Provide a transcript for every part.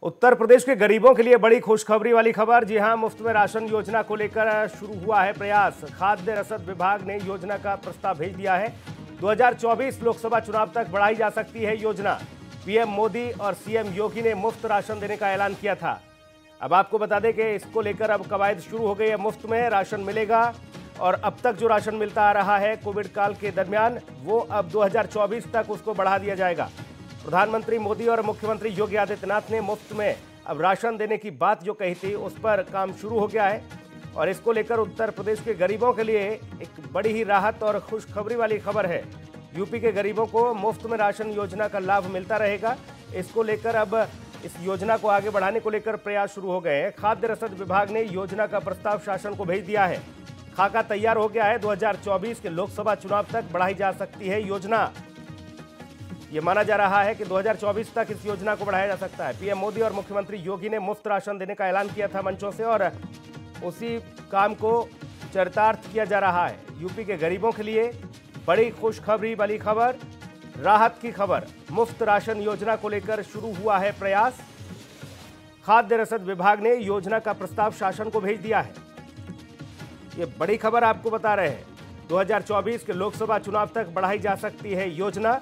उत्तर प्रदेश के गरीबों के लिए बड़ी खुशखबरी वाली खबर। जी हां, मुफ्त में राशन योजना को लेकर शुरू हुआ है प्रयास। खाद्य रसद विभाग ने योजना का प्रस्ताव भेज दिया है। 2024 लोकसभा चुनाव तक बढ़ाई जा सकती है योजना। पीएम मोदी और सीएम योगी ने मुफ्त राशन देने का ऐलान किया था। अब आपको बता दें कि इसको लेकर अब कवायद शुरू हो गई है। मुफ्त में राशन मिलेगा और अब तक जो राशन मिलता आ रहा है कोविड काल के दरमियान, वो अब 2024 तक उसको बढ़ा दिया जाएगा। प्रधानमंत्री मोदी और मुख्यमंत्री योगी आदित्यनाथ ने मुफ्त में अब राशन देने की बात जो कही थी, उस पर काम शुरू हो गया है और इसको लेकर उत्तर प्रदेश के गरीबों के लिए एक बड़ी ही राहत और खुशखबरी वाली खबर है। यूपी के गरीबों को मुफ्त में राशन योजना का लाभ मिलता रहेगा। इसको लेकर अब इस योजना को आगे बढ़ाने को लेकर प्रयास शुरू हो गए हैं। खाद्य रसद विभाग ने योजना का प्रस्ताव शासन को भेज दिया है। खाका तैयार हो गया है। 2024 के लोकसभा चुनाव तक बढ़ाई जा सकती है योजना। ये माना जा रहा है कि 2024 तक इस योजना को बढ़ाया जा सकता है। पीएम मोदी और मुख्यमंत्री योगी ने मुफ्त राशन देने का ऐलान किया था मंचों से और उसी काम को चरितार्थ किया जा रहा है। यूपी के गरीबों के लिए बड़ी खुशखबरी वाली खबर, राहत की खबर। मुफ्त राशन योजना को लेकर शुरू हुआ है प्रयास। खाद्य रसद विभाग ने योजना का प्रस्ताव शासन को भेज दिया है। ये बड़ी खबर आपको बता रहे हैं। 2024 के लोकसभा चुनाव तक बढ़ाई जा सकती है योजना।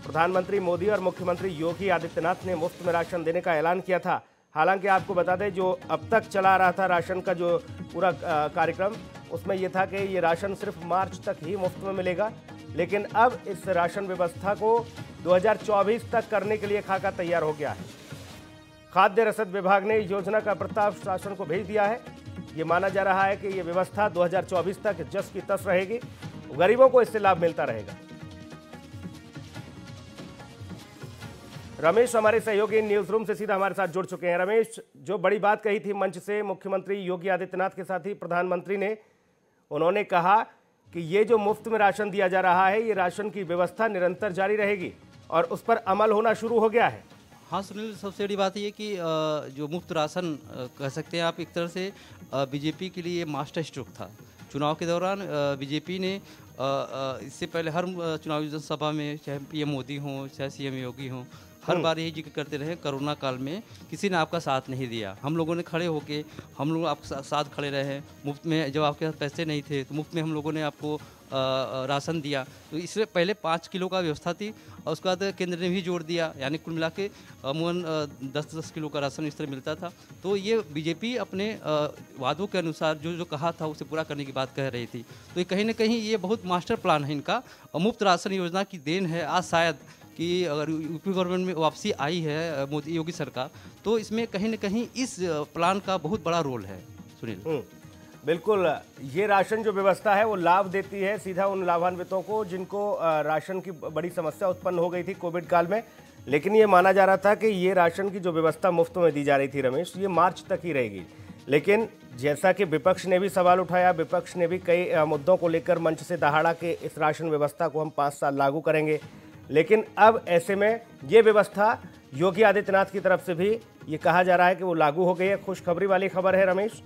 प्रधानमंत्री मोदी और मुख्यमंत्री योगी आदित्यनाथ ने मुफ्त में राशन देने का ऐलान किया था। हालांकि आपको बता दें, जो अब तक चला रहा था राशन का जो पूरा कार्यक्रम, उसमें यह था कि ये राशन सिर्फ मार्च तक ही मुफ्त में मिलेगा। लेकिन अब इस राशन व्यवस्था को 2024 तक करने के लिए खाका तैयार हो गया है। खाद्य रसद विभाग ने योजना का प्रस्ताव शासन को भेज दिया है। ये माना जा रहा है कि ये व्यवस्था 2024 तक जस की तस रहेगी। गरीबों को इससे लाभ मिलता रहेगा। रमेश हमारे सहयोगी न्यूज रूम से सीधा हमारे साथ जुड़ चुके हैं। रमेश, जो बड़ी बात कही थी मंच से मुख्यमंत्री योगी आदित्यनाथ के साथ ही प्रधानमंत्री ने, उन्होंने कहा कि ये जो मुफ्त में राशन दिया जा रहा है, ये राशन की व्यवस्था निरंतर जारी रहेगी और उस पर अमल होना शुरू हो गया है। हाँ सुनील, सबसे बड़ी बात ये कि जो मुफ्त राशन कह सकते हैं आप, एक तरह से बीजेपी के लिए मास्टर स्ट्रोक था। चुनाव के दौरान बीजेपी ने इससे पहले हर चुनावी जनसभा में, चाहे पीएम मोदी हों चाहे सीएम योगी हों, हर बार यही जिक्र करते रहे, कोरोना काल में किसी ने आपका साथ नहीं दिया। हम लोगों ने खड़े होके, हम लोग आपके साथ खड़े रहे। मुफ्त में, जब आपके पास पैसे नहीं थे तो मुफ्त में हम लोगों ने आपको राशन दिया। तो इससे पहले 5 किलो का व्यवस्था थी और उसके बाद केंद्र ने भी जोड़ दिया, यानी कुल मिला के अमूमन 10-10 किलो का राशन इस तरह मिलता था। तो ये बीजेपी अपने वादों के अनुसार जो जो कहा था उसे पूरा करने की बात कह रही थी। तो ये कहीं ना कहीं ये बहुत मास्टर प्लान है इनका। मुफ्त राशन योजना की देन है आज शायद कि अगर यूपी गवर्नमेंट में वापसी आई है मोदी योगी सरकार, तो इसमें कहीं ना कहीं इस प्लान का बहुत बड़ा रोल है। सुनील, बिल्कुल, ये राशन जो व्यवस्था है वो लाभ देती है सीधा उन लाभान्वितों को जिनको राशन की बड़ी समस्या उत्पन्न हो गई थी कोविड काल में। लेकिन ये माना जा रहा था कि ये राशन की जो व्यवस्था मुफ्त में दी जा रही थी रमेश, ये मार्च तक ही रहेगी। लेकिन जैसा कि विपक्ष ने भी सवाल उठाया, विपक्ष ने भी कई मुद्दों को लेकर मंच से दहाड़ा कि इस राशन व्यवस्था को हम 5 साल लागू करेंगे। लेकिन अब ऐसे में ये व्यवस्था योगी आदित्यनाथ की तरफ से भी ये कहा जा रहा है कि वो लागू हो गई है। खुशखबरी वाली खबर है रमेश।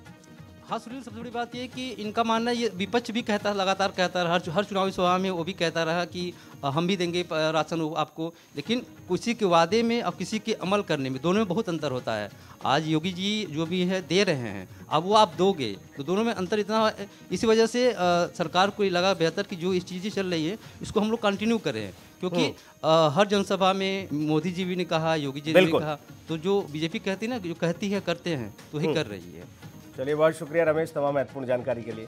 हाँ सुनील, सबसे बड़ी बात ये है कि इनका मानना, ये विपक्ष भी कहता है, लगातार कहता रहा, हर चुनावी सभा में वो भी कहता रहा कि हम भी देंगे राशन आपको। लेकिन किसी के वादे में और किसी के अमल करने में, दोनों में बहुत अंतर होता है। आज योगी जी जो भी है दे रहे हैं, अब वो आप दोगे, तो दोनों में अंतर इतना है। इसी वजह से सरकार को लगा बेहतर कि जो इस चीज़ें चल रही है इसको हम लोग कंटिन्यू करें, क्योंकि हर जनसभा में मोदी जी भी ने कहा, योगी जी ने भी कहा। तो जो बीजेपी कहती है ना, जो कहती है करते हैं, तो ही कर रही है। चलिए, बहुत शुक्रिया रमेश तमाम महत्वपूर्ण जानकारी के लिए।